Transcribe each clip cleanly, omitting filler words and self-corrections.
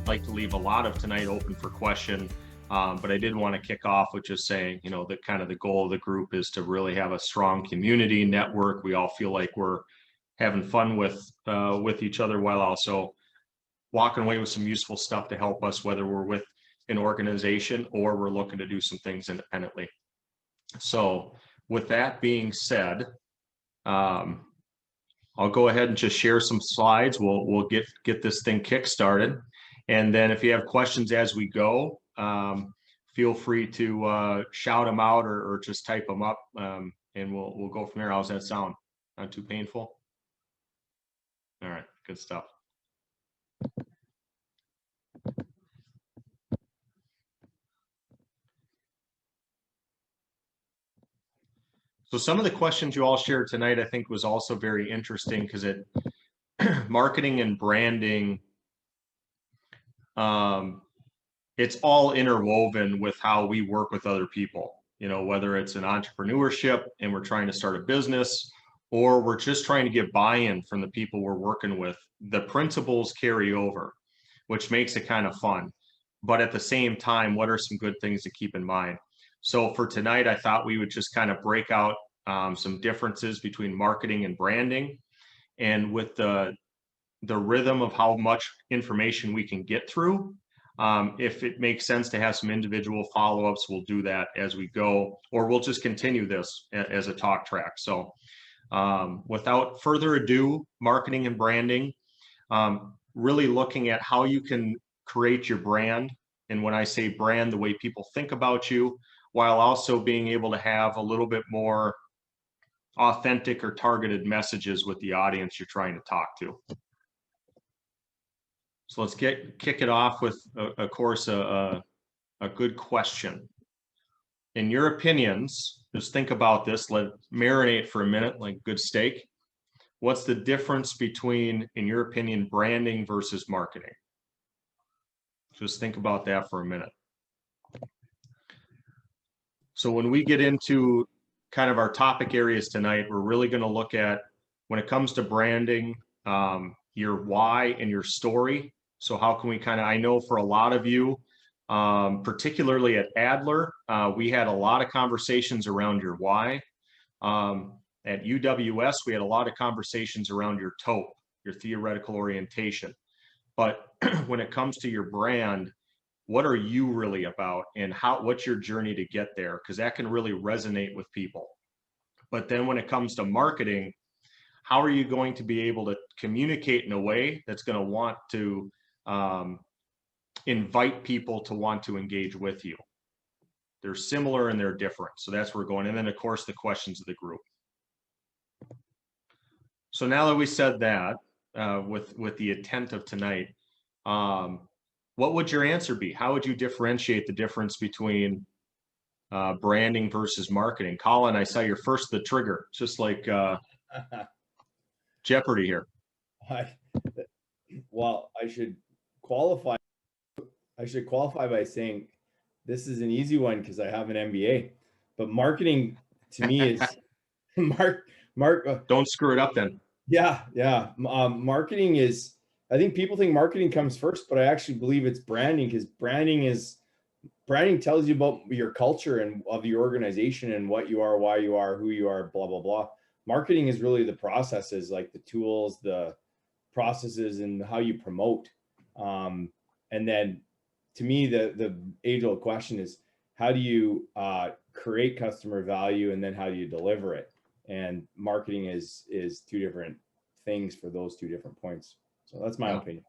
like to leave a lot of tonight open for question. But I did want to kick off with just saying, that kind of the goal of the group is to really have a strong community network. We all feel like we're having fun with each other while also walking away with some useful stuff to help us, whether we're with an organization or we're looking to do some things independently. So with that being said, I'll go ahead and just share some slides. We'll get this thing kick-started. And then if you have questions as we go, feel free to shout them out or just type them up, and we'll go from there. How's that sound? Not too painful? All right, good stuff. So some of the questions you all shared tonight, I think, was also very interesting because marketing and branding, it's all interwoven with how we work with other people. Whether it's an entrepreneurship and we're trying to start a business, or we're just trying to get buy-in from the people we're working with, the principles carry over, which makes it kind of fun. But at the same time, what are some good things to keep in mind? So for tonight, I thought we would just kind of break out some differences between marketing and branding, and with the rhythm of how much information we can get through. If it makes sense to have some individual follow-ups, we'll do that as we go, or we'll just continue this as a talk track. So without further ado, marketing and branding, really looking at how you can create your brand. And when I say brand, the way people think about you, while also being able to have a little bit more authentic or targeted messages with the audience you're trying to talk to. So let's kick it off with, of course, a good question. In your opinions, just think about this, let it marinate for a minute like good steak. What's the difference between, in your opinion, branding versus marketing? Just think about that for a minute. So when we get into kind of our topic areas tonight, we're really going to look at, when it comes to branding, your why and your story. So how can we I know for a lot of you, particularly at Adler, we had a lot of conversations around your why. At UWS, we had a lot of conversations around your TOPE, your theoretical orientation. But when it comes to your brand, what are you really about, and what's your journey to get there? Because that can really resonate with people. But then when it comes to marketing, how are you going to be able to communicate in a way that's going to want to invite people to want to engage with you? They're similar and they're different. So that's where we're going. And then, of course, the questions of the group. So now that we said that, with the intent of tonight, what would your answer be? How would you differentiate the difference between branding versus marketing? Colin, I saw your first the trigger, just like Jeopardy here. Well, I should qualify by saying this is an easy one because I have an MBA. But marketing to me is Don't screw it up then. Yeah. Marketing is, I think people think marketing comes first, but I actually believe it's branding, because branding tells you about your culture and of your organization and what you are, why you are, who you are, blah, blah, blah. Marketing is really the processes, like the tools, the processes, and how you promote. And then to me, the age-old question is, how do you create customer value, and then how do you deliver it? And marketing is two different things for those two different points. So that's my opinion.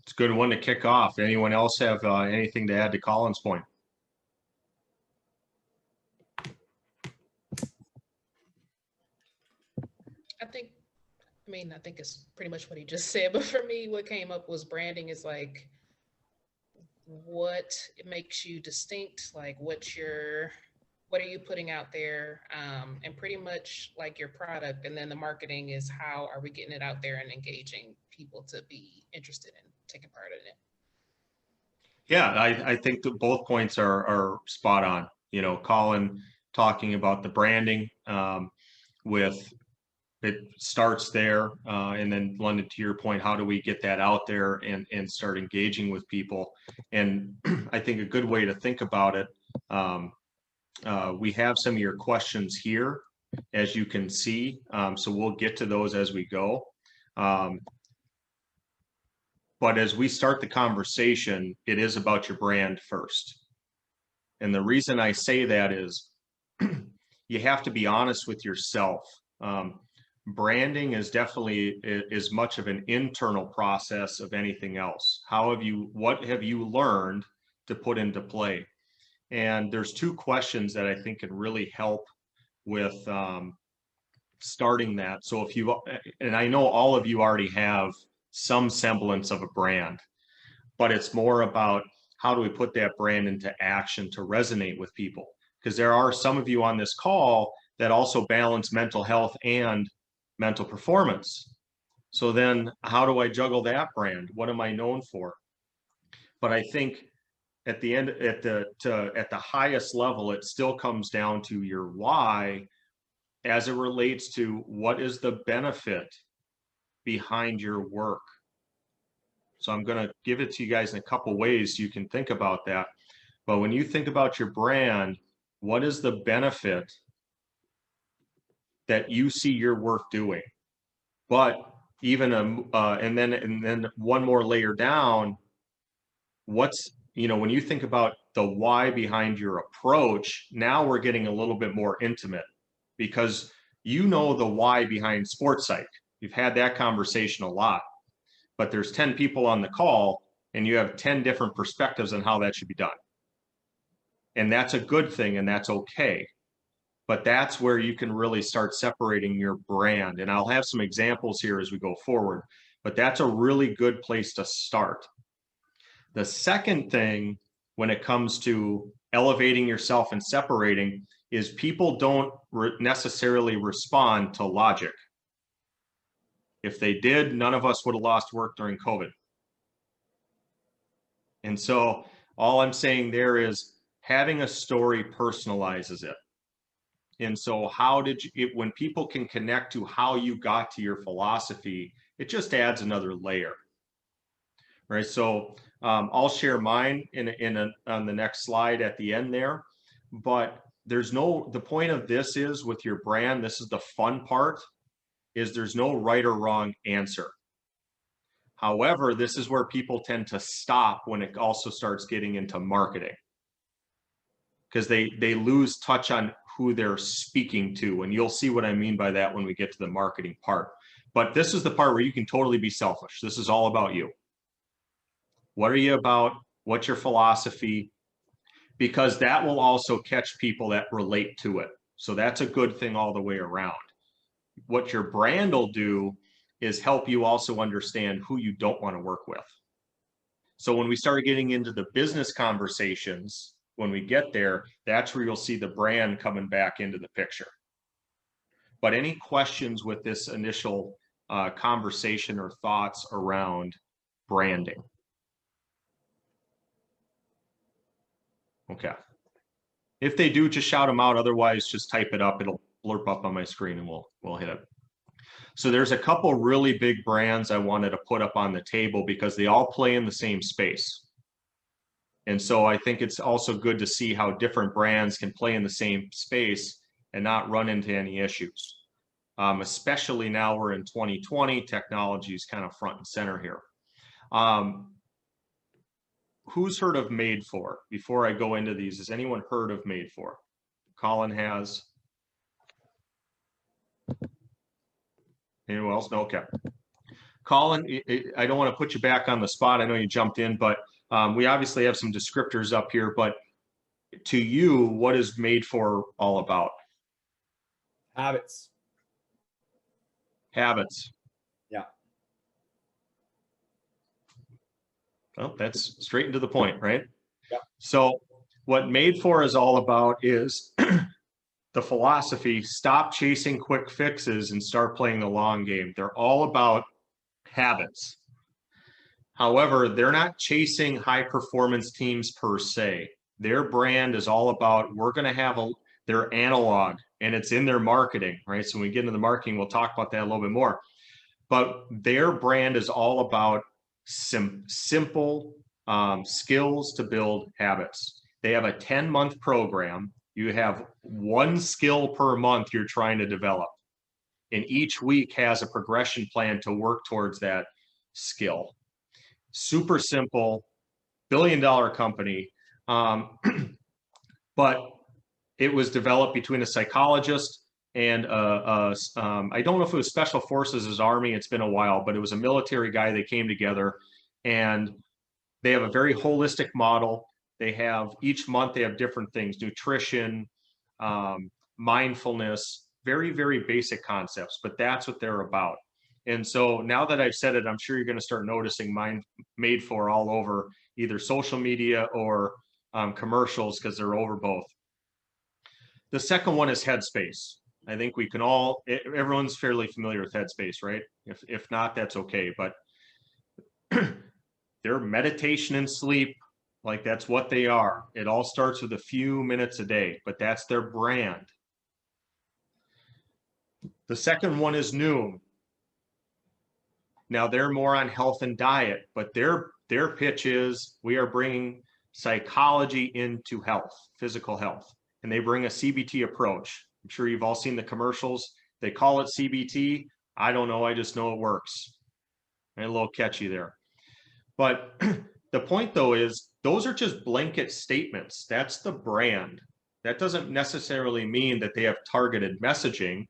It's a good one to kick off. Anyone else have anything to add to Colin's point? I think it's pretty much what he just said. But for me, what came up was branding is like what makes you distinct, like what are you putting out there, and pretty much like your product. And then the marketing is how are we getting it out there and engaging people to be interested in taking part in it. Yeah, I think that both points are spot on. Colin talking about the branding with it starts there. And then London, to your point, how do we get that out there and start engaging with people? And I think a good way to think about it, we have some of your questions here, as you can see. So we'll get to those as we go. But as we start the conversation, it is about your brand first. And the reason I say that is you have to be honest with yourself. Branding is definitely as much of an internal process of anything else. What have you learned to put into play? And there's two questions that I think can really help with starting that. So and I know all of you already have some semblance of a brand, but it's more about how do we put that brand into action to resonate with people? Because there are some of you on this call that also balance mental health and mental performance. So then how do I juggle that brand? What am I known for? But I think at the end, at the highest level, it still comes down to your why as it relates to what is the benefit behind your work. So I'm going to give it to you guys in a couple ways so you can think about that. But when you think about your brand, what is the benefit that you see your work doing? But even and then one more layer down, when you think about the why behind your approach, now we're getting a little bit more intimate, because you know the why behind Sports Psych. You've had that conversation a lot, but there's 10 people on the call and you have 10 different perspectives on how that should be done. And that's a good thing, and that's okay. But that's where you can really start separating your brand. And I'll have some examples here as we go forward, but that's a really good place to start. The second thing when it comes to elevating yourself and separating is people don't necessarily respond to logic. If they did, none of us would have lost work during COVID. And so all I'm saying there is having a story personalizes it. And so when people can connect to how you got to your philosophy, it just adds another layer, right? So I'll share mine on the next slide at the end there, but the point of this is with your brand, this is the fun part, is there's no right or wrong answer. However, this is where people tend to stop when it also starts getting into marketing, because they lose touch on who they're speaking to. And you'll see what I mean by that when we get to the marketing part. But this is the part where you can totally be selfish. This is all about you. What are you about? What's your philosophy? Because that will also catch people that relate to it. So that's a good thing all the way around. What your brand will do is help you also understand who you don't want to work with. So when we start getting into the business conversations, when we get there, that's where you'll see the brand coming back into the picture. But any questions with this initial conversation or thoughts around branding? Okay. If they do, just shout them out. Otherwise, just type it up. It'll blurb up on my screen and we'll hit it. So there's a couple really big brands I wanted to put up on the table because they all play in the same space. And so I think it's also good to see how different brands can play in the same space and not run into any issues. Especially now we're in 2020, technology is kind of front and center here. Who's heard of Made For? Before I go into these, has anyone heard of Made For? Colin has. Anyone else? No, okay. Colin, I don't want to put you back on the spot. I know you jumped in, but we obviously have some descriptors up here, but to you, what is Made For all about? Habits. Habits. Yeah. Well, that's straight into the point, right? Yeah. So what Made For is all about is the philosophy, stop chasing quick fixes and start playing the long game. They're all about habits. However, they're not chasing high performance teams per se. Their brand is all about, they're analog, and it's in their marketing, right? So when we get into the marketing, we'll talk about that a little bit more. But their brand is all about simple skills to build habits. They have a 10-month program. You have one skill per month you're trying to develop. And each week has a progression plan to work towards that skill. Super simple, billion-dollar company. But it was developed between a psychologist and I don't know if it was Special Forces as Army. It's been a while, but it was a military guy. They came together, and they have a very holistic model. They have each month they have different things: nutrition, mindfulness, very, very basic concepts, but that's what they're about. And so now that I've said it, I'm sure you're going to start noticing Mind Made For all over either social media or commercials, because they're over both. The second one is Headspace. I think we can all, everyone's fairly familiar with Headspace, right? If not, that's okay. But their meditation and sleep, like that's what they are. It all starts with a few minutes a day, but that's their brand. The second one is Noom. Now they're more on health and diet, but their pitch is we are bringing psychology into health, physical health, and they bring a CBT approach. I'm sure you've all seen the commercials. They call it CBT. I don't know. I just know it works. And a little catchy there. But the point, though, is those are just blanket statements. That's the brand. That doesn't necessarily mean that they have targeted messaging,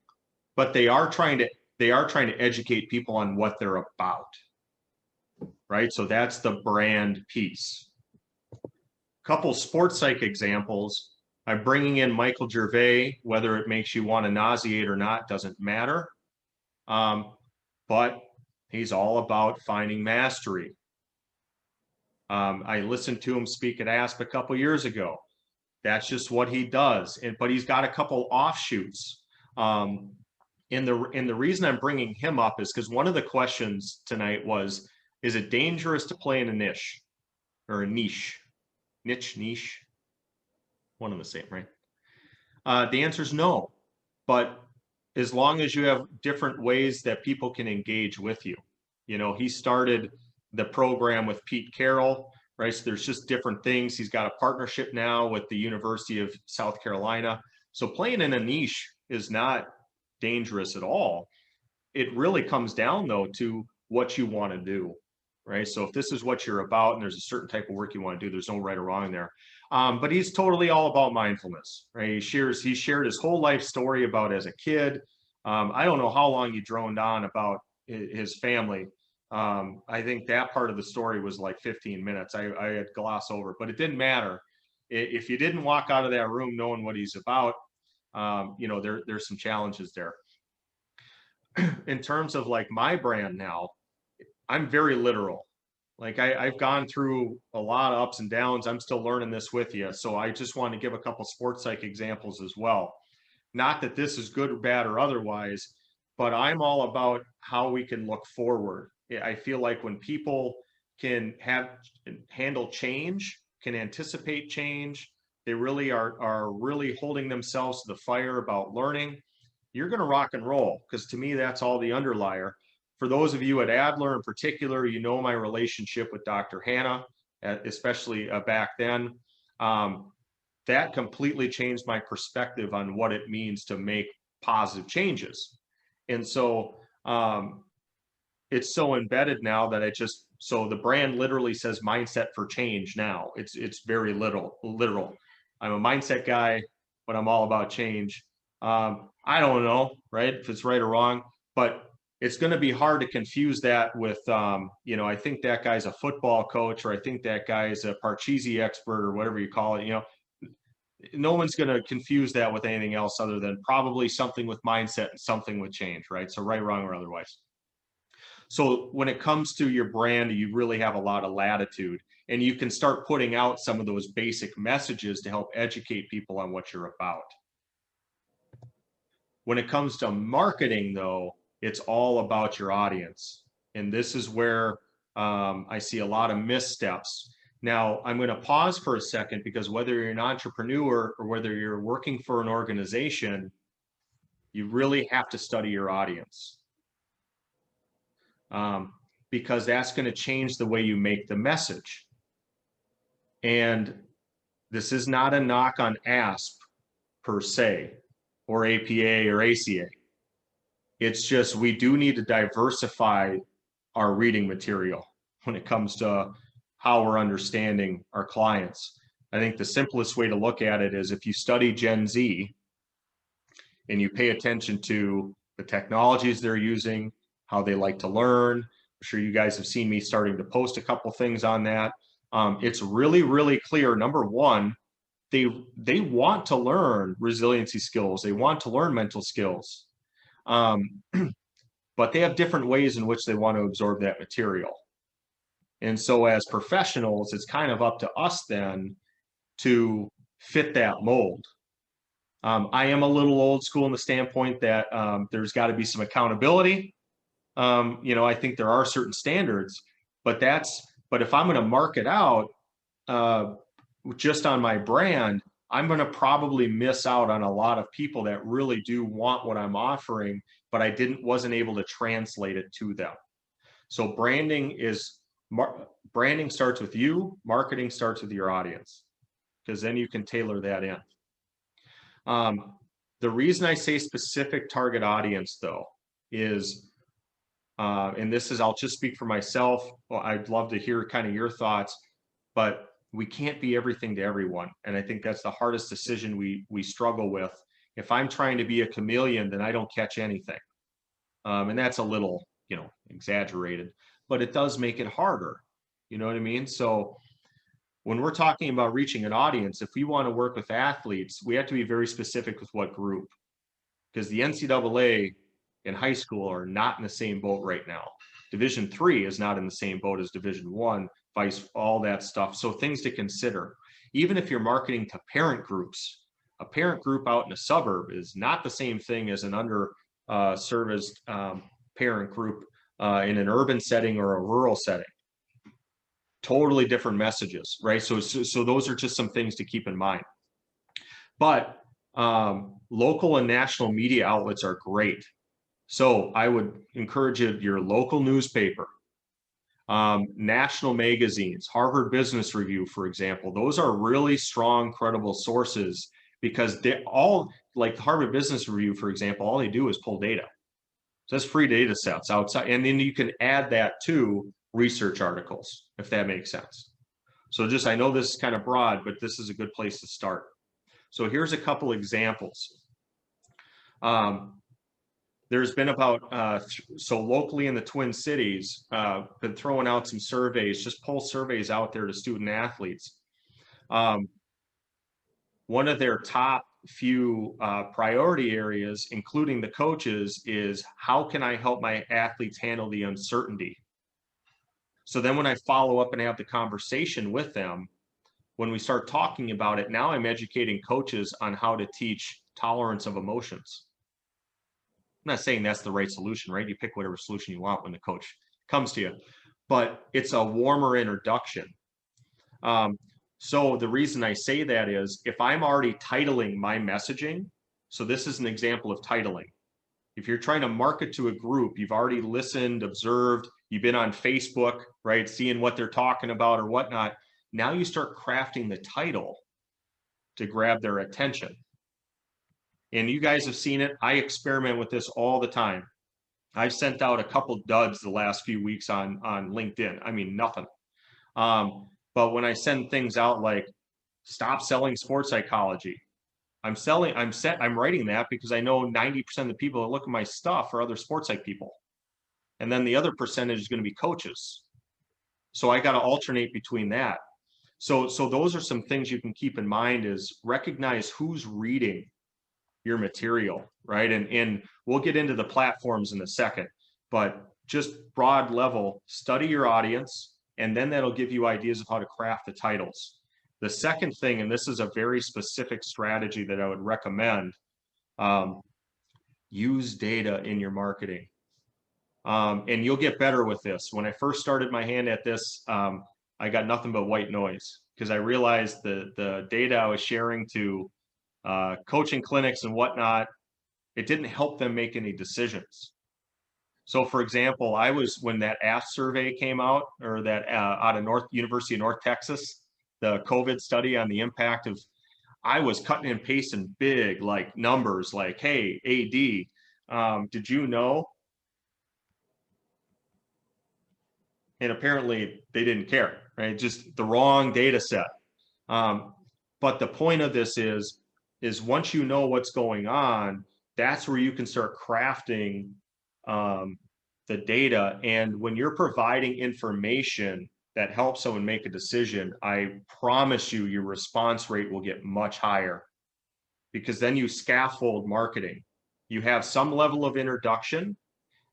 but they are trying to educate people on what they're about, right? So that's the brand piece. Couple sports psych examples. I'm bringing in Michael Gervais. Whether it makes you want to nauseate or not doesn't matter. But he's all about finding mastery. I listened to him speak at ASP a couple years ago. That's just what he does. But he's got a couple offshoots. And the reason I'm bringing him up is because one of the questions tonight was, is it dangerous to play in a niche or a niche? Niche? One and the same, right? The answer is no. But as long as you have different ways that people can engage with you. You know, he started the program with Pete Carroll, right? So there's just different things. He's got a partnership now with the University of South Carolina. So playing in a niche is not dangerous at all. It really comes down, though, to what you want to do, right? So if this is what you're about and there's a certain type of work you want to do, there's no right or wrong there. But he's totally all about mindfulness, right? He shared his whole life story about as a kid. I don't know how long he droned on about his family. I think that part of the story was like 15 minutes. I had glossed over, but it didn't matter. If you didn't walk out of that room knowing what he's about, you know, there's some challenges there. In terms of like my brand now, I'm very literal. Like I've gone through a lot of ups and downs. I'm still learning this with you. So I just want to give a couple sports psych examples as well. Not that this is good or bad or otherwise, but I'm all about how we can look forward. I feel like when people can handle change, can anticipate change, they really are really holding themselves to the fire about learning, you're going to rock and roll. Because to me, that's all the underlier. For those of you at Adler in particular, you know my relationship with Dr. Hanna, especially back then. That completely changed my perspective on what it means to make positive changes. And so it's so embedded now that so the brand literally says mindset for change now. It's very literal. I'm a mindset guy, but I'm all about change. I don't know, right, if it's right or wrong, but it's going to be hard to confuse that with, you know, I think that guy's a football coach, or I think that guy is a Parcheesi expert, or whatever you call it. You know, no one's going to confuse that with anything else other than probably something with mindset and something with change, right? So right, wrong, or otherwise. So when it comes to your brand, you really have a lot of latitude, and you can start putting out some of those basic messages to help educate people on what you're about. When it comes to marketing, though, it's all about your audience. And this is where I see a lot of missteps. Now, I'm going to pause for a second because whether you're an entrepreneur or whether you're working for an organization, you really have to study your audience. Because that's going to change the way you make the message. And this is not a knock on ASP per se, or APA or ACA. It's just we do need to diversify our reading material when it comes to how we're understanding our clients. I think the simplest way to look at it is if you study Gen Z and you pay attention to the technologies they're using, how they like to learn. I'm sure you guys have seen me starting to post a couple things on that. It's really, really clear. Number one, they want to learn resiliency skills. They want to learn mental skills. But they have different ways in which they want to absorb that material. And so as professionals, it's kind of up to us then to fit that mold. I am a little old school in the standpoint that there's got to be some accountability. I think there are certain standards, but if I'm going to mark it out just on my brand, I'm going to probably miss out on a lot of people that really do want what I'm offering, but wasn't able to translate it to them. So branding starts with you, marketing starts with your audience, because then you can tailor that in. The reason I say specific target audience though is, and this is, I'll just speak for myself. Well, I'd love to hear kind of your thoughts, but we can't be everything to everyone. And I think that's the hardest decision we struggle with. If I'm trying to be a chameleon, then I don't catch anything. And that's a little, exaggerated, but it does make it harder. You know what I mean? So when we're talking about reaching an audience, if we want to work with athletes, we have to be very specific with what group, because the NCAA in high school are not in the same boat right now. Division III is not in the same boat as Division I, all that stuff. So things to consider. Even if you're marketing to parent groups, a parent group out in a suburb is not the same thing as an underserviced parent group in an urban setting or a rural setting. Totally different messages, right? So those are just some things to keep in mind. But local and national media outlets are great. So I would encourage your local newspaper, national magazines, Harvard Business Review, for example. Those are really strong, credible sources because they all, like the Harvard Business Review, for example, all they do is pull data. So that's free data sets outside. And then you can add that to research articles, if that makes sense. So I know this is kind of broad, but this is a good place to start. So here's a couple examples. There's been about, so locally in the Twin Cities, been throwing out some surveys, just pull surveys out there to student athletes. One of their top few priority areas, including the coaches, is how can I help my athletes handle the uncertainty? So then when I follow up and have the conversation with them, when we start talking about it, now I'm educating coaches on how to teach tolerance of emotions. I'm not saying that's the right solution, right? You pick whatever solution you want when the coach comes to you, but it's a warmer introduction. So the reason I say that is if I'm already titling my messaging, so this is an example of titling. If you're trying to market to a group, you've already listened, observed, you've been on Facebook, right? Seeing what they're talking about or whatnot. Now you start crafting the title to grab their attention. And you guys have seen it. I experiment with this all the time. I've sent out a couple duds the last few weeks on LinkedIn. I mean, nothing. But when I send things out like stop selling sports psychology, I'm writing that because I know 90% of the people that look at my stuff are other sports psych people. And then the other percentage is going to be coaches. So I got to alternate between that. So those are some things you can keep in mind is recognize who's reading your material, right? And we'll get into the platforms in a second, but just broad level, study your audience, and then that'll give you ideas of how to craft the titles. The second thing, and this is a very specific strategy that I would recommend, use data in your marketing. And you'll get better with this. When I first started my hand at this, I got nothing but white noise because I realized the data I was sharing to coaching clinics and whatnot, it didn't help them make any decisions. So for example, when that AFT survey came out, or that out of University of North Texas, the COVID study on the impact of, I was cutting and pasting big like numbers like, hey, AD, did you know? And apparently they didn't care, right? Just the wrong data set. But the point of this is once you know what's going on, that's where you can start crafting the data. And when you're providing information that helps someone make a decision, I promise you your response rate will get much higher, because then you scaffold marketing. You have some level of introduction,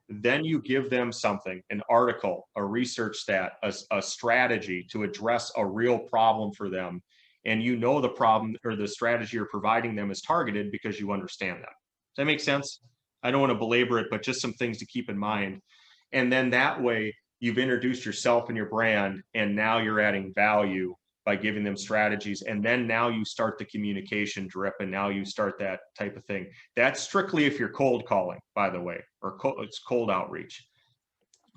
then you give them something, an article, a research stat, a strategy to address a real problem for them. And you know the problem or the strategy you're providing them is targeted because you understand that. Does that make sense? I don't want to belabor it, but just some things to keep in mind. And then that way you've introduced yourself and your brand, and now you're adding value by giving them strategies. And then now you start the communication drip, and now you start that type of thing. That's strictly if you're cold calling, by the way, or it's cold outreach.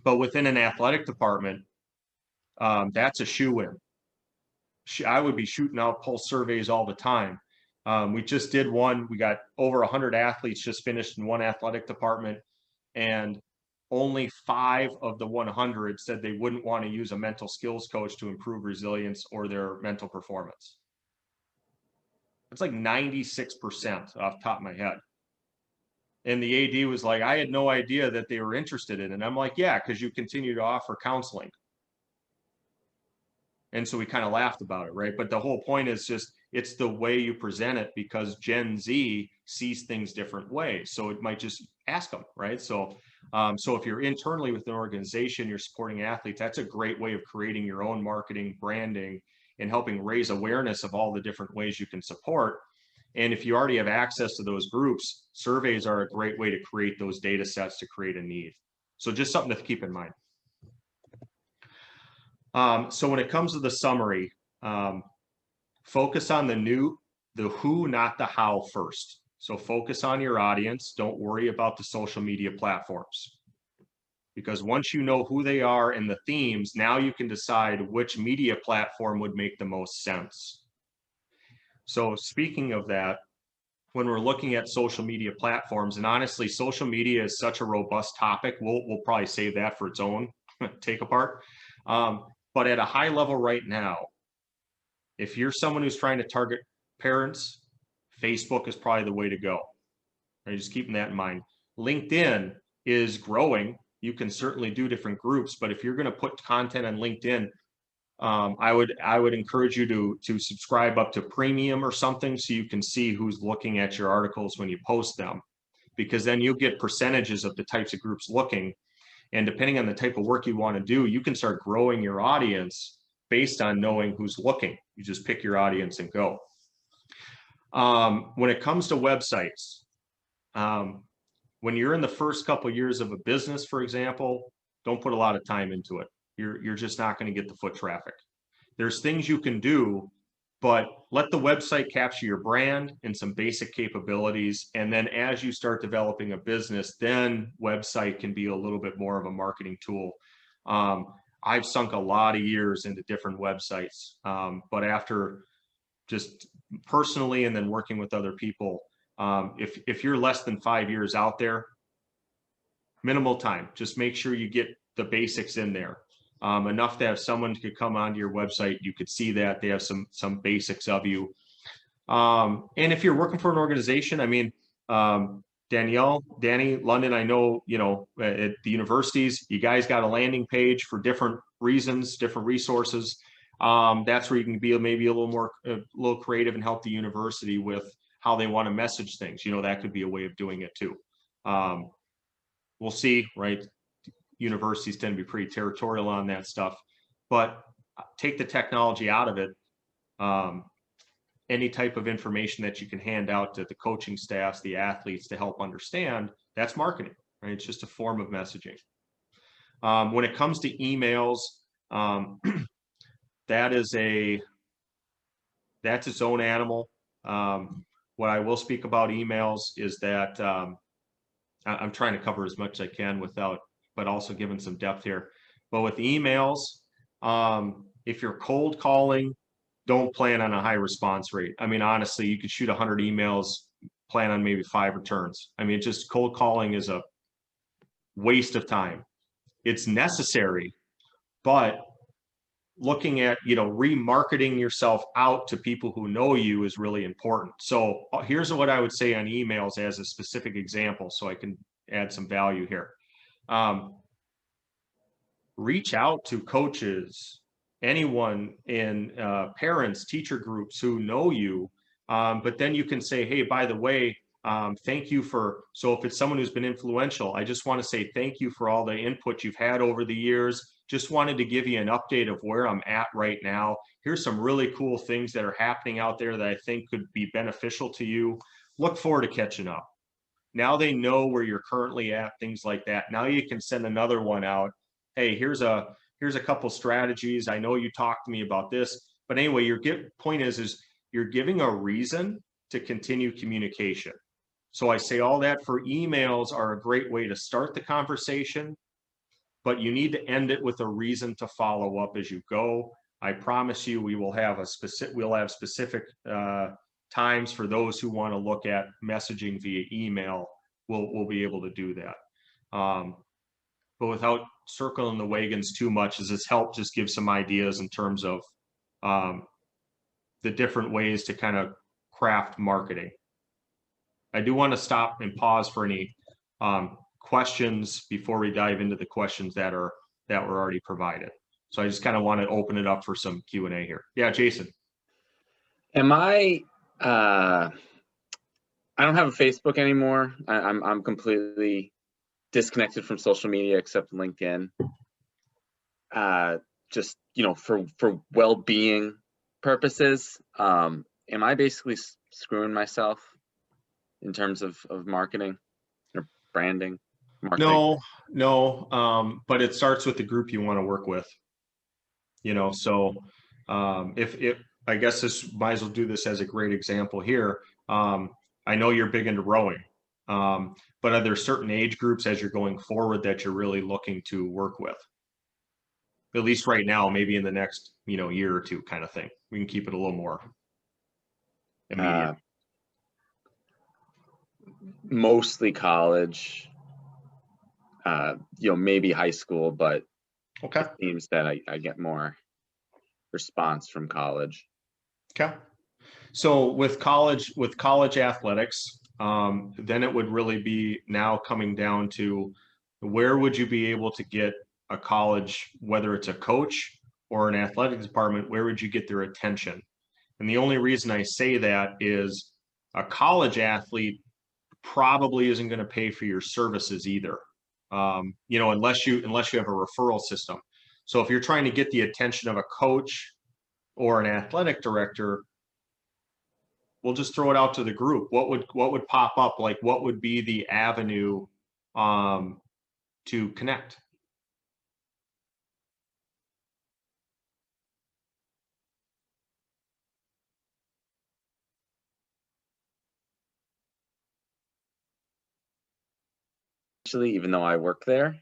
But within an athletic department, that's a shoe-in. I would be shooting out pulse surveys all the time. We just did one. We got over 100 athletes just finished in one athletic department, and only 5 of the 100 said they wouldn't want to use a mental skills coach to improve resilience or their mental performance. It's like 96% off the top of my head. And the AD was like, I had no idea that they were interested in it. And I'm like, yeah, because you continue to offer counseling. And so we kind of laughed about it, right? But the whole point is just, it's the way you present it, because Gen Z sees things different ways. So it might just ask them, right? So if you're internally with an organization, you're supporting athletes, that's a great way of creating your own marketing, branding, and helping raise awareness of all the different ways you can support. And if you already have access to those groups, surveys are a great way to create those data sets to create a need. So just something to keep in mind. So when it comes to the summary, focus on the who, not the how first. So focus on your audience. Don't worry about the social media platforms, because once you know who they are and the themes, now you can decide which media platform would make the most sense. So speaking of that, when we're looking at social media platforms, and honestly, social media is such a robust topic, we'll probably save that for its own take apart. But at a high level right now, if you're someone who's trying to target parents, Facebook is probably the way to go. Right? Just keeping that in mind. LinkedIn is growing. You can certainly do different groups, but if you're going to put content on LinkedIn, I would encourage you to subscribe up to premium or something, so you can see who's looking at your articles when you post them, because then you'll get percentages of the types of groups looking. And depending on the type of work you want to do, you can start growing your audience based on knowing who's looking. You just pick your audience and go. When it comes to websites, when you're in the first couple of years of a business, for example, don't put a lot of time into it. You're just not going to get the foot traffic. There's things you can do, but let the website capture your brand and some basic capabilities. And then as you start developing a business, then website can be a little bit more of a marketing tool. I've sunk a lot of years into different websites, but after just personally and then working with other people, if you're less than 5 years out there, minimal time, just make sure you get the basics in there. Enough to have someone could come onto your website, you could see that they have some basics of you. And if you're working for an organization, I mean, Danny, London, I know, at the universities, you guys got a landing page for different reasons, different resources. That's where you can be maybe a little creative and help the university with how they want to message things. That could be a way of doing it too. We'll see, right? Universities tend to be pretty territorial on that stuff, but take the technology out of it. Any type of information that you can hand out to the coaching staffs, the athletes, to help understand, that's marketing, right? It's just a form of messaging. When it comes to emails, that's its own animal. What I will speak about emails is that I'm trying to cover as much as I can but also giving some depth here. But with emails, if you're cold calling, don't plan on a high response rate. I mean, honestly, you could shoot 100 emails, plan on maybe 5 returns. I mean, just cold calling is a waste of time. It's necessary, but looking at, remarketing yourself out to people who know you is really important. So here's what I would say on emails as a specific example, so I can add some value here. Reach out to coaches, anyone in parents, teacher groups who know you. But then you can say, hey, by the way, thank you so if it's someone who's been influential, I just want to say thank you for all the input you've had over the years. Just wanted to give you an update of where I'm at right now. Here's some really cool things that are happening out there that I think could be beneficial to you. Look forward to catching up. Now they know where you're currently at, things like that. Now you can send another one out. Hey, here's a couple strategies. I know you talked to me about this, but anyway, your point is you're giving a reason to continue communication. So I say all that for emails are a great way to start the conversation, but you need to end it with a reason to follow up as you go. I promise you, we'll have specific times for those who want to look at messaging via email. We'll be able to do that. But without circling the wagons too much, does this help just give some ideas in terms of the different ways to kind of craft marketing? I do want to stop and pause for any questions before we dive into the questions that were already provided. So I just kind of want to open it up for some Q&A here. Yeah, Jason. I don't have a Facebook anymore. I'm completely disconnected from social media except LinkedIn. Just, for well-being purposes. Am I basically screwing myself in terms of marketing or branding? Marketing? No. But it starts with the group you want to work with. So if I guess this might as well do this as a great example here. I know you're big into rowing, but are there certain age groups as you're going forward that you're really looking to work with? At least right now, maybe in the next, year or two kind of thing. We can keep it a little more immediate. Mostly college, maybe high school, but okay. It seems that I get more response from college. Okay. So with college athletics, then it would really be now coming down to where would you be able to get a college, whether it's a coach or an athletic department, where would you get their attention? And the only reason I say that is a college athlete probably isn't going to pay for your services either. Unless you have a referral system. So if you're trying to get the attention of a coach or an athletic director, we'll just throw it out to the group. What would pop up? Like, what would be the avenue to connect? Actually, even though I work there,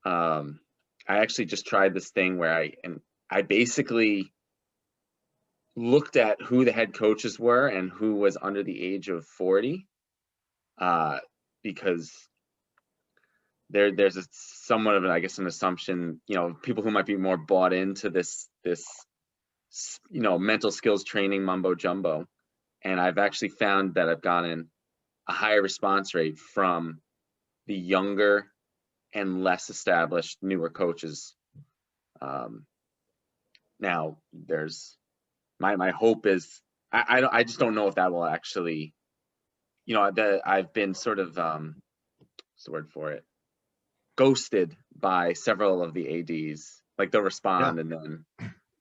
I actually just tried this thing where I basically looked at who the head coaches were and who was under the age of 40, because there's somewhat of an assumption, people who might be more bought into this mental skills training mumbo jumbo, and I've actually found that I've gotten a higher response rate from the younger and less established newer coaches. Now there's my hope is I just don't know if that will actually, I've been sort of what's the word for it, ghosted by several of the ADs. Like, they'll respond, and then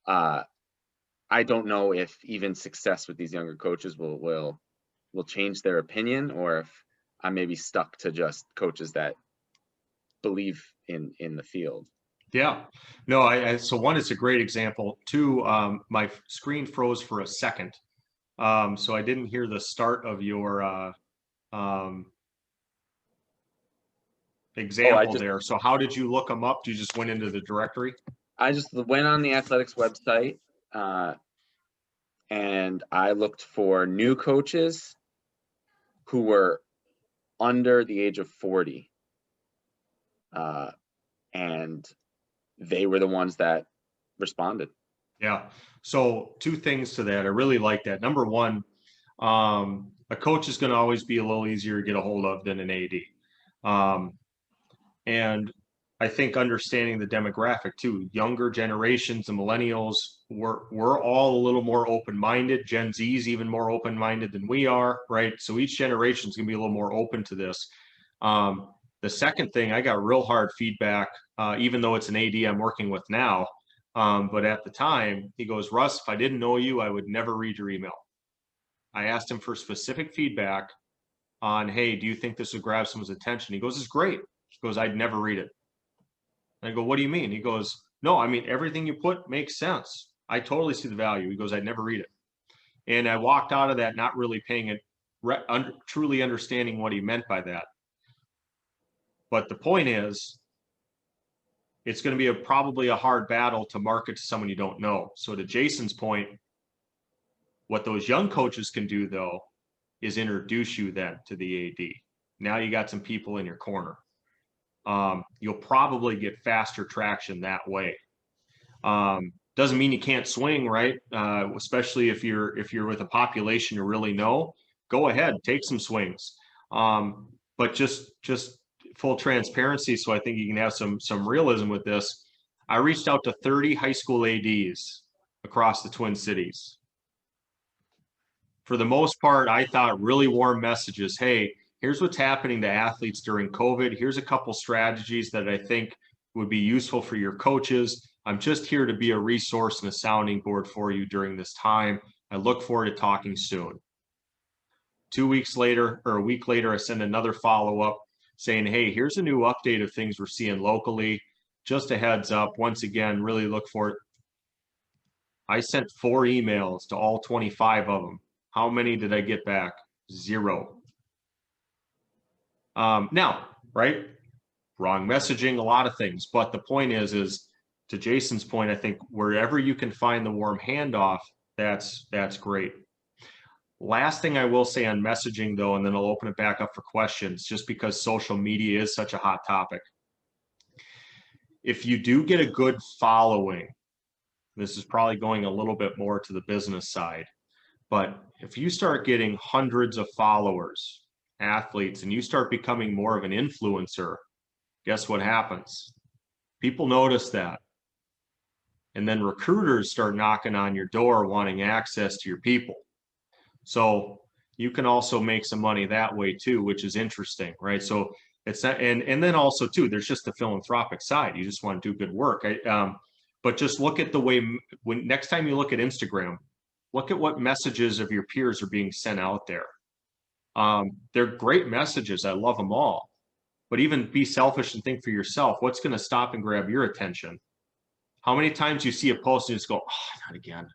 I don't know if even success with these younger coaches will change their opinion, or if I may be stuck to just coaches that believe in the field. Yeah, no, so one, it's a great example. Two, my screen froze for a second. So I didn't hear the start of your, example there. So how did you look them up? You just went into the directory? I just went on the athletics website, and I looked for new coaches who were under the age of 40. And they were the ones that responded. Yeah. So two things to that. I really like that. Number one, a coach is going to always be a little easier to get a hold of than an AD. And I think understanding the demographic too, younger generations, the millennials, we're all a little more open-minded. Gen Z's even more open-minded than we are, right? So each generation is going to be a little more open to this. The second thing, I got real hard feedback, even though it's an AD I'm working with now. But at the time, he goes, Russ, if I didn't know you, I would never read your email. I asked him for specific feedback on, hey, do you think this would grab someone's attention? He goes, it's great. He goes, I'd never read it. And I go, what do you mean? He goes, no, I mean, everything you put makes sense. I totally see the value. He goes, I'd never read it. And I walked out of that not really paying it, truly understanding what he meant by that. But the point is, it's going to be probably a hard battle to market to someone you don't know. So to Jason's point, what those young coaches can do, though, is introduce you then to the AD. Now you got some people in your corner. You'll probably get faster traction that way. Doesn't mean you can't swing, right? Especially if you're with a population you really know, go ahead, take some swings. But just full transparency, so I think you can have some realism with this. I reached out to 30 high school ADs across the Twin Cities. For the most part, I thought really warm messages. Hey, here's what's happening to athletes during COVID. Here's a couple strategies that I think would be useful for your coaches. I'm just here to be a resource and a sounding board for you during this time. I look forward to talking soon. 2 weeks later, or a week later, I send another follow-up saying, hey, here's a new update of things we're seeing locally. Just a heads up. Once again, really look for it. I sent 4 emails to all 25 of them. How many did I get back? 0. Now, right? Wrong messaging, a lot of things. But the point is to Jason's point, I think wherever you can find the warm handoff, that's great. Last thing I will say on messaging, though, and then I'll open it back up for questions, just because social media is such a hot topic. If you do get a good following, this is probably going a little bit more to the business side, but if you start getting hundreds of followers, athletes, and you start becoming more of an influencer, guess what happens? People notice that. And then recruiters start knocking on your door wanting access to your people. So you can also make some money that way too, which is interesting, right? So it's not, and then also too, there's just the philanthropic side. You just want to do good work. But just look at the way, when next time you look at Instagram, look at what messages of your peers are being sent out there. They're great messages. I love them all. But even be selfish and think for yourself. What's going to stop and grab your attention? How many times you see a post and you just go, oh, not again.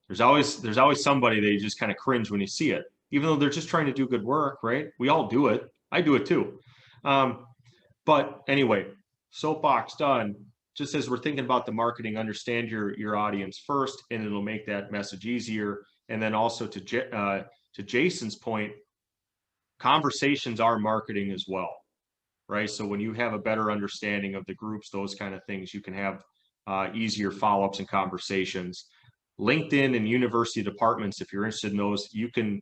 There's always somebody that you just kind of cringe when you see it, even though they're just trying to do good work, right? We all do it. I do it too. But anyway, soapbox done. Just as we're thinking about the marketing, understand your audience first, and it'll make that message easier. And then also to Jason's point, conversations are marketing as well, right? So when you have a better understanding of the groups, those kind of things, you can have easier follow-ups and conversations. LinkedIn and university departments, if you're interested in those, you can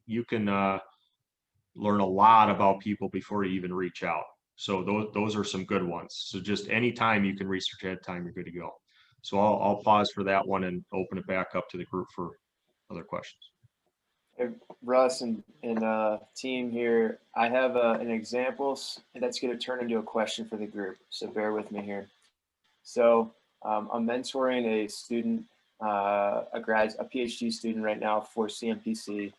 learn a lot about people before you even reach out. So those are some good ones. So just anytime you can research ahead of time, you're good to go. So I'll pause for that one and open it back up to the group for other questions. Hey, Russ and team here, I have an example that's going to turn into a question for the group. So bear with me here. So I'm mentoring a student, a PhD student right now for CMPC,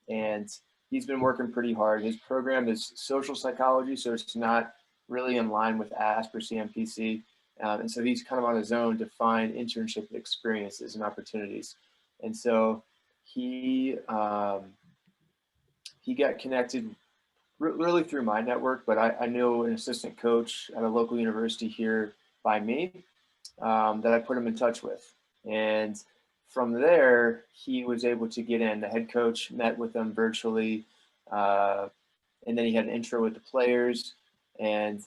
and he's been working pretty hard. His program is social psychology, so it's not really in line with ASP or CMPC. And so he's kind of on his own to find internship experiences and opportunities. And so he got connected really through my network, but I knew an assistant coach at a local university here by me that I put him in touch with. And from there, he was able to get in. The head coach met with them virtually, and then he had an intro with the players, and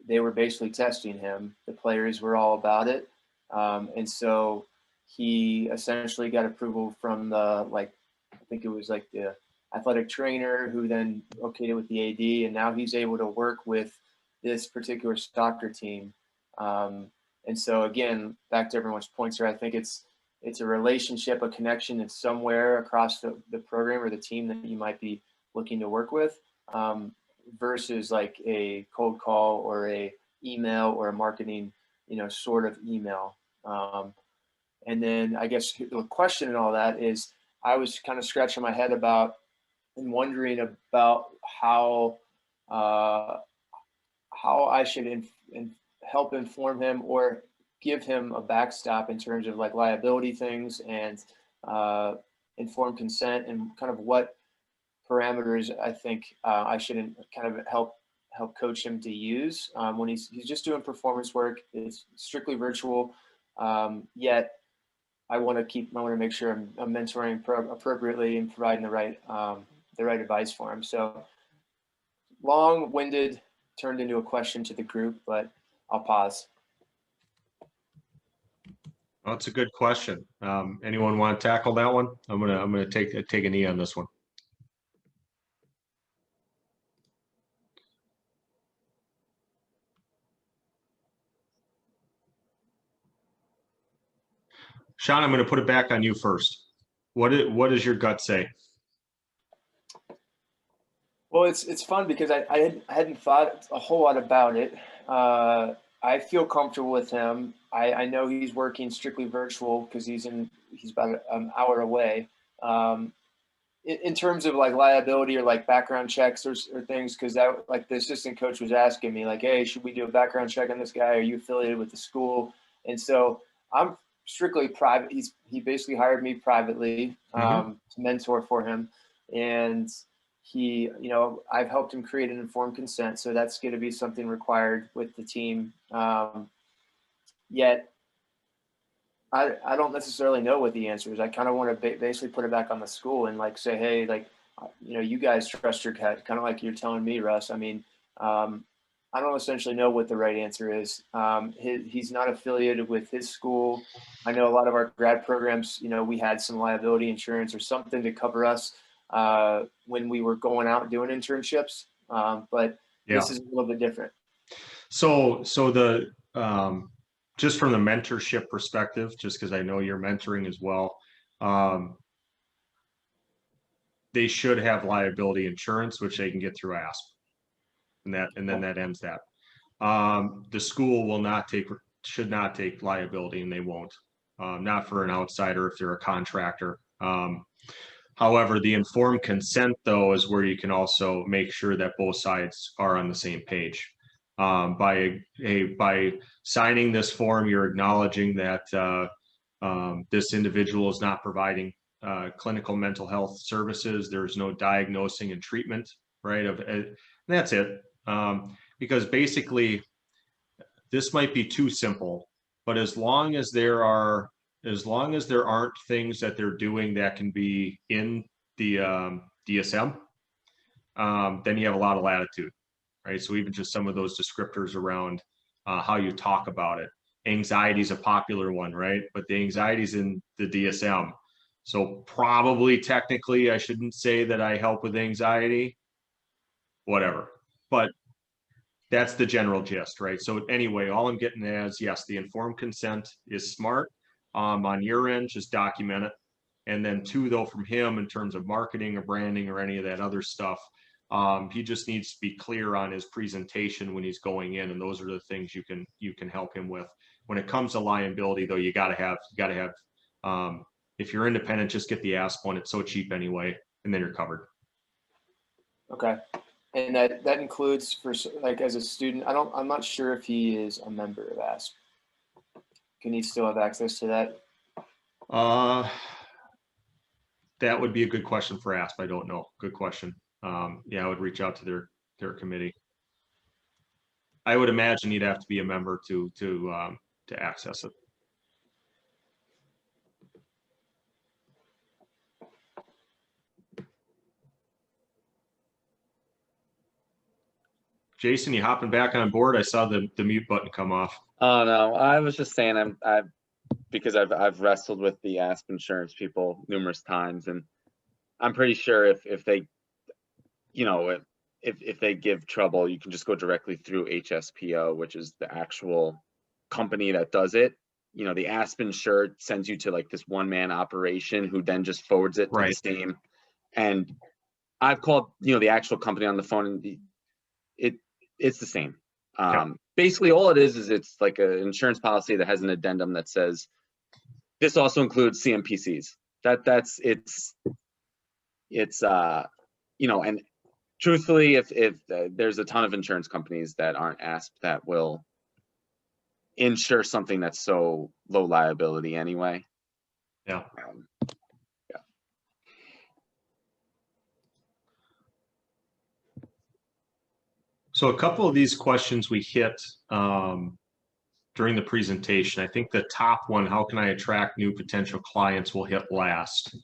they were basically testing him. The players were all about it. And so he essentially got approval from the, I think it was like the athletic trainer who then okayed it with the AD, and now he's able to work with this particular soccer team. And so again, back to everyone's points here, I think it's a relationship, a connection that's somewhere across the program or the team that you might be looking to work with, versus like a cold call or a email or a marketing, sort of email. And then I guess the question and all that is, I was kind of scratching my head about and wondering about how I should help inform him or give him a backstop in terms of like liability things and informed consent, and kind of what parameters I think I should kind of help coach him to use when he's just doing performance work. It's strictly virtual, yet I want to make sure I'm mentoring appropriately and providing the right advice for him. So long-winded, turned into a question to the group, but I'll pause. Well, that's a good question. Anyone want to tackle that one? I'm gonna take a knee on this one. Sean, I'm going to put it back on you first. What does your gut say? Well, it's fun because I hadn't thought a whole lot about it. I feel comfortable with him. I know he's working strictly virtual because he's about an hour away. In terms of like liability or like background checks or things, because that, like, the assistant coach was asking me like, hey, should we do a background check on this guy? Are you affiliated with the school? And so I'm strictly private. He basically hired me privately to mentor for him, and he, I've helped him create an informed consent, so that's going to be something required with the team. Yet I don't necessarily know what the answer is. I kind of want to basically put it back on the school and like say, hey, like, you guys trust your cat, kind of like you're telling me, Russ. I mean, I don't essentially know what the right answer is. He's not affiliated with his school. I know a lot of our grad programs, we had some liability insurance or something to cover us when we were going out and doing internships. But this is a little bit different. So the just from the mentorship perspective, just because I know you're mentoring as well, they should have liability insurance, which they can get through ASP, and then that ends that. The school should not take liability, and they won't. Not for an outsider if they're a contractor. However, the informed consent, though, is where you can also make sure that both sides are on the same page. By signing this form, you're acknowledging that this individual is not providing clinical mental health services. There's no diagnosing and treatment, right? And that's it. Because basically, this might be too simple, but as long as there aren't things that they're doing that can be in the DSM, then you have a lot of latitude, right? So even just some of those descriptors around how you talk about it. Anxiety is a popular one, right? But the anxiety is in the DSM. So probably technically I shouldn't say that I help with anxiety, whatever. But that's the general gist, right? So anyway, all I'm getting at is, yes, the informed consent is smart. On your end, just document it. And then two, though, from him in terms of marketing or branding or any of that other stuff, he just needs to be clear on his presentation when he's going in. And those are the things you can help him with. When it comes to liability, though, you gotta have if you're independent, just get the ASP one. It's so cheap anyway, and then you're covered. Okay. And that includes for like as a student. I'm not sure if he is a member of ASP. Can he still have access to that? That would be a good question for ASP. I don't know. Good question. Yeah, I would reach out to their committee. I would imagine you'd have to be a member to access it. Jason, you hopping back on board? I saw the mute button come off. Oh no, I was just saying because I've wrestled with the ASP insurance people numerous times, and I'm pretty sure if they, you know, if they give trouble, you can just go directly through HSPO, which is the actual company that does it. You know, the ASP insured sends you to like this one-man operation who then just forwards it to the same. And I've called, you know, the actual company on the phone, and it's the same. Basically all it is it's like an insurance policy that has an addendum that says this also includes CMPCs. It's you know, and truthfully, if there's a ton of insurance companies that aren't ASP that will insure something that's so low liability anyway. Yeah. So a couple of these questions we hit during the presentation. I think the top one, how can I attract new potential clients, will hit last.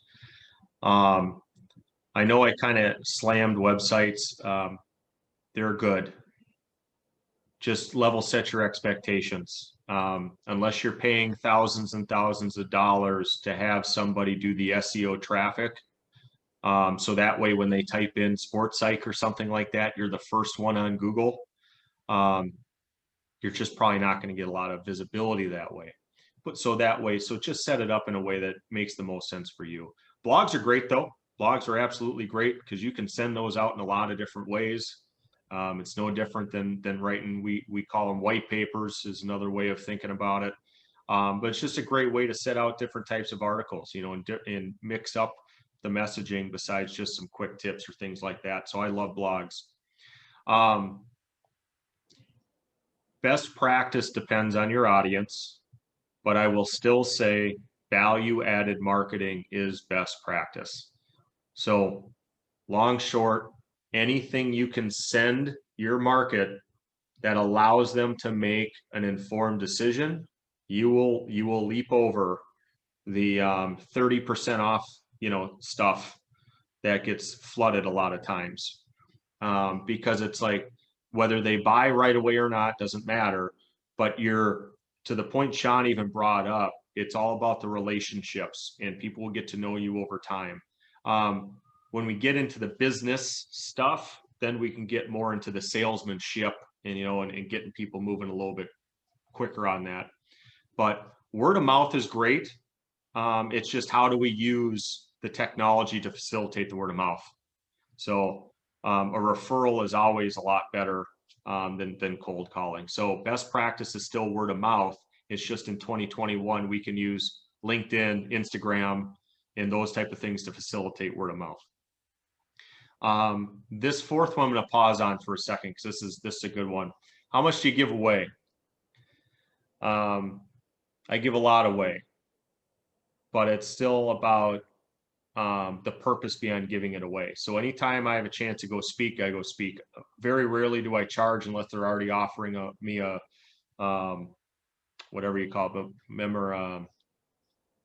I know I kind of slammed websites. They're good. Just level set your expectations. Unless you're paying thousands and thousands of dollars to have somebody do the SEO traffic. So that way, when they type in sports psych or something like that, you're the first one on Google. You're just probably not going to get a lot of visibility that way. So just set it up in a way that makes the most sense for you. Blogs are great though. Blogs are absolutely great because you can send those out in a lot of different ways. It's no different than writing. We call them white papers is another way of thinking about it. But it's just a great way to set out different types of articles, you know, and mix up the messaging besides just some quick tips or things like that. So I love blogs. Best practice depends on your audience, but I will still say value-added marketing is best practice. So long, short, anything you can send your market that allows them to make an informed decision, you will leap over the 30% off, you know, stuff that gets flooded a lot of times, because it's like whether they buy right away or not doesn't matter. But you're to the point Sean even brought up. It's all about the relationships, and people will get to know you over time. When we get into the business stuff, then we can get more into the salesmanship and, you know, and getting people moving a little bit quicker on that. But word of mouth is great. It's just how do we use the technology to facilitate the word of mouth? So a referral is always a lot better than cold calling. So best practice is still word of mouth. It's just in 2021, we can use LinkedIn, Instagram, and those type of things to facilitate word of mouth. This fourth one I'm going to pause on for a second because this is a good one. How much do you give away? I give a lot away, but it's still about the purpose behind giving it away. So anytime I have a chance to go speak, I go speak. Very rarely do I charge unless they're already offering me a whatever you call it, but remember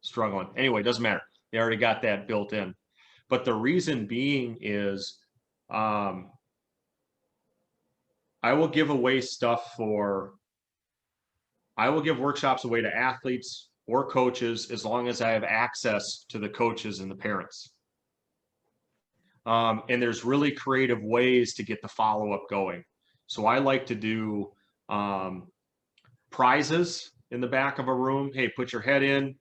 struggling. Anyway, it doesn't matter. They already got that built in. But the reason being is I will give away stuff I will give workshops away to athletes or coaches as long as I have access to the coaches and the parents. And there's really creative ways to get the follow-up going. So I like to do prizes in the back of a room. Hey, put your head in.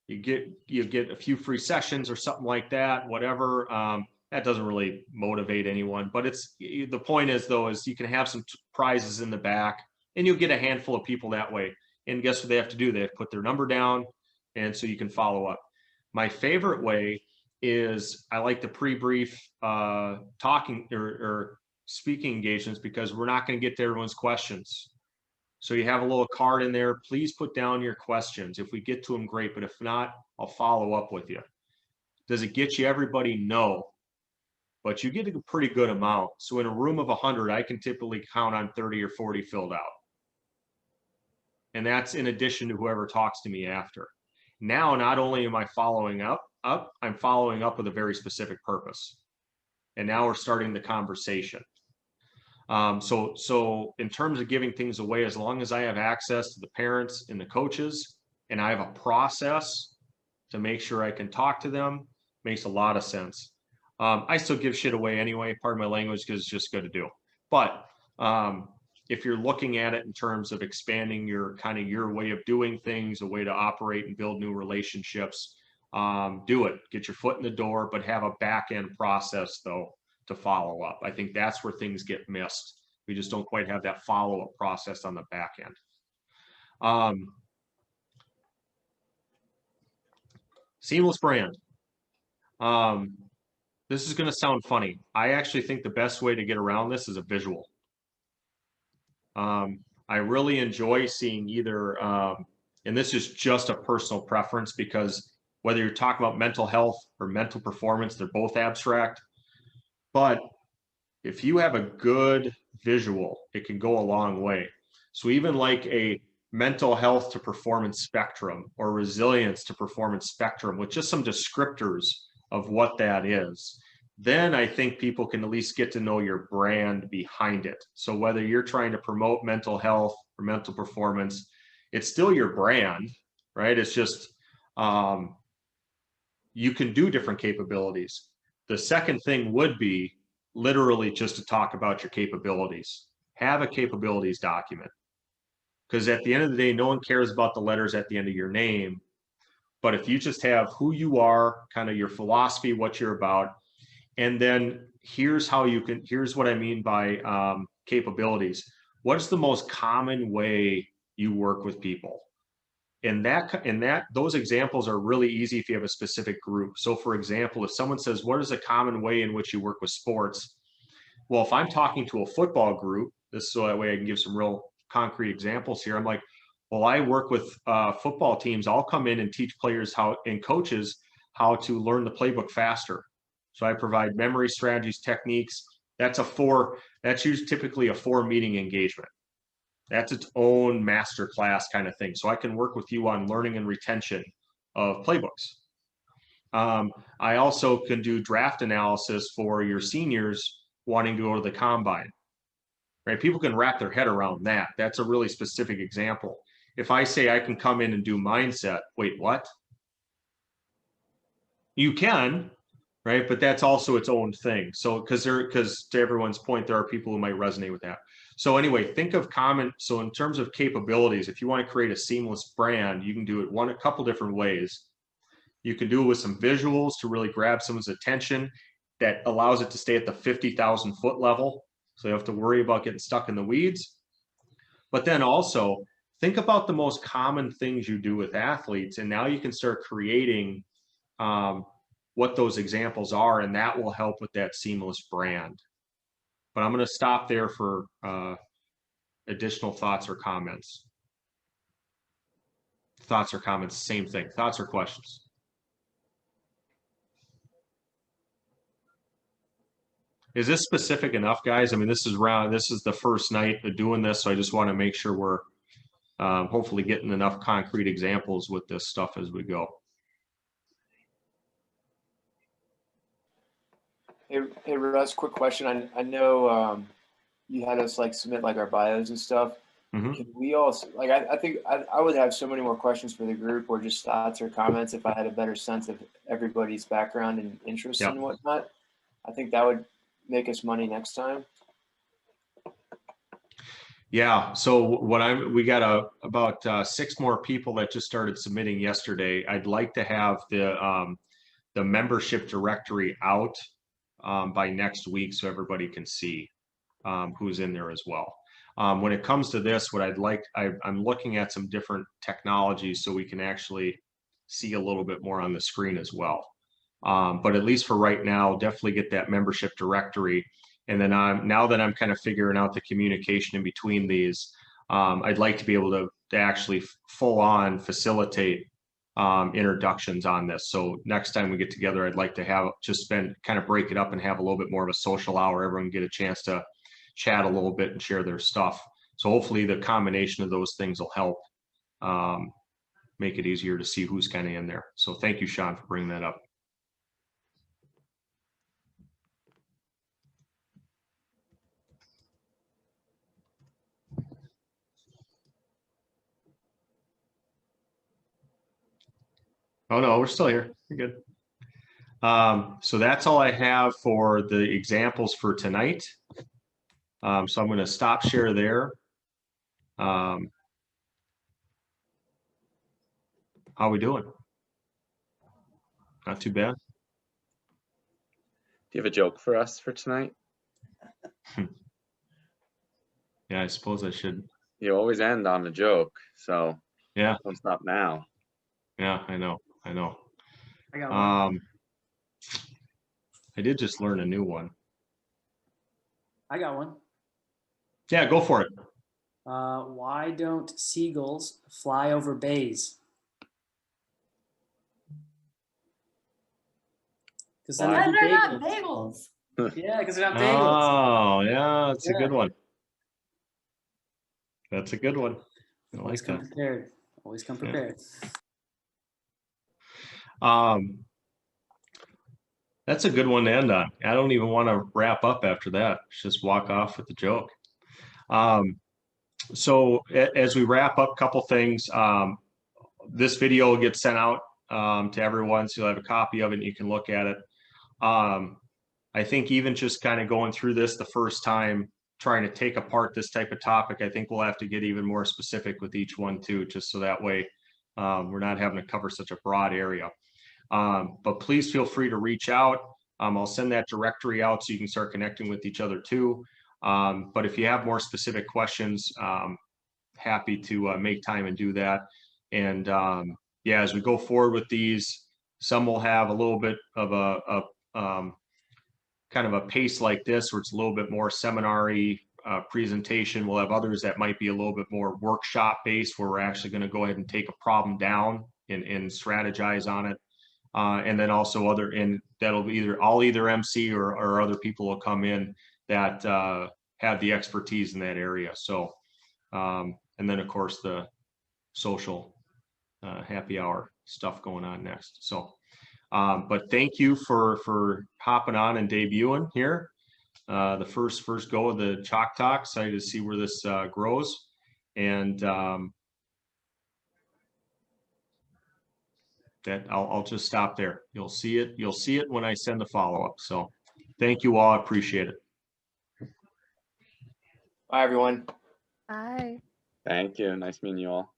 You get a few free sessions or something like that, whatever. That doesn't really motivate anyone, but the point is though, is you can have some prizes in the back and you'll get a handful of people that way. And guess what they have to do? They have to put their number down, and so you can follow up. My favorite way is I like the pre-brief talking or speaking engagements because we're not going to get to everyone's questions. So you have a little card in there. Please put down your questions. If we get to them, great. But if not, I'll follow up with you. Does it get you everybody? No. But you get a pretty good amount. So in a room of 100, I can typically count on 30 or 40 filled out. And that's in addition to whoever talks to me after. Now, not only am I following up, I'm following up with a very specific purpose. And now we're starting the conversation. So in terms of giving things away, as long as I have access to the parents and the coaches, and I have a process to make sure I can talk to them, makes a lot of sense. I still give shit away anyway, pardon my language, because it's just good to do. But if you're looking at it in terms of expanding your way of doing things, a way to operate and build new relationships, do it. Get your foot in the door, but have a back end process though to follow up. I think that's where things get missed. We just don't quite have that follow-up process on the back end. Seamless brand. This is going to sound funny. I actually think the best way to get around this is a visual. I really enjoy seeing either, and this is just a personal preference, because whether you're talking about mental health or mental performance, they're both abstract. But if you have a good visual, it can go a long way. So even like a mental health to performance spectrum or resilience to performance spectrum with just some descriptors of what that is, then I think people can at least get to know your brand behind it. So whether you're trying to promote mental health or mental performance, it's still your brand, right? It's just, you can do different capabilities. The second thing would be literally just to talk about your capabilities. Have a capabilities document. Because at the end of the day, no one cares about the letters at the end of your name. But if you just have who you are, kind of your philosophy, what you're about, and then here's how you can, here's what I mean by capabilities. What's the most common way you work with people? And those examples are really easy if you have a specific group. So for example, if someone says, what is a common way in which you work with sports? Well, if I'm talking to a football group, this so that way I can give some real concrete examples here. I'm like, well, I work with football teams. I'll come in and teach players how, and coaches how to learn the playbook faster. So I provide memory strategies, techniques. That's usually typically a 4-meeting engagement. That's its own master class kind of thing. So I can work with you on learning and retention of playbooks. I also can do draft analysis for your seniors wanting to go to the combine, right? People can wrap their head around that. That's a really specific example. If I say I can come in and do mindset, wait, what? You can, right? But that's also its own thing. So, because to everyone's point, there are people who might resonate with that. So anyway, think of common. So in terms of capabilities, if you want to create a seamless brand, you can do it a couple different ways. You can do it with some visuals to really grab someone's attention that allows it to stay at the 50,000 foot level. So you have to worry about getting stuck in the weeds. But then also think about the most common things you do with athletes. And now you can start creating what those examples are, and that will help with that seamless brand. But I'm going to stop there for additional thoughts or comments. Thoughts or comments, same thing. Thoughts or questions? Is this specific enough, guys? I mean, this is the first night of doing this, so I just want to make sure we're hopefully getting enough concrete examples with this stuff as we go. Hey Russ, quick question. I know you had us like submit like our bios and stuff. Mm-hmm. Can we all like? I think I would have so many more questions for the group, or just thoughts or comments if I had a better sense of everybody's background and interests and whatnot. I think that would make us money next time. Yeah. So we got about 6 more people that just started submitting yesterday. I'd like to have the membership directory out by next week so everybody can see who's in there as well. When it comes to this, what I'm looking at some different technologies so we can actually see a little bit more on the screen as well. But at least for right now, definitely get that membership directory. And then now that I'm kind of figuring out the communication in between these, I'd like to be able to actually full on facilitate introductions on this. So next time we get together, I'd like to have just kind of break it up and have a little bit more of a social hour. Everyone get a chance to chat a little bit and share their stuff. So hopefully the combination of those things will help make it easier to see who's kind of in there. So thank you, Sean, for bringing that up. Oh no, we're still here. You're good. So that's all I have for the examples for tonight. So I'm going to stop share there. How we doing? Not too bad. Do you have a joke for us for tonight? Yeah, I suppose I should. You always end on a joke, so Yeah, don't stop now. yeah, I know. I got one. I did just learn a new one. I got one. Yeah, go for it. Why don't seagulls fly over bays? Because then Why? they'd be They're not bagels. bagels. Yeah, because they're not bagels. Oh, yeah, that's a Yeah. good one. That's a good one. I Always like come that. prepared. Always come prepared. That's a good one to end on. I don't even want to wrap up after that. Just walk off with the joke. So as we wrap up, a couple things. This video will get sent out to everyone, so you'll have a copy of it and you can look at it. I think even just kind of going through this the first time, trying to take apart this type of topic, I think we'll have to get even more specific with each one too, just so that way we're not having to cover such a broad area. But please feel free to reach out. I'll send that directory out so you can start connecting with each other too. But if you have more specific questions, happy to make time and do that. And yeah, as we go forward with these, some will have a little bit of a kind of a pace like this, where it's a little bit more seminar-y presentation. We'll have others that might be a little bit more workshop based, where we're actually going to go ahead and take a problem down and strategize on it. And then also that'll be I'll either MC or other people will come in that have the expertise in that area. So, and then of course the social happy hour stuff going on next. So, but thank you for hopping on and debuting here. The first go of the Chalk Talk. Excited to see where this grows. And that I'll just stop there. You'll see it when I send the follow-up. So thank you all. I appreciate it. Bye, everyone. Bye. Thank you. Nice meeting you all.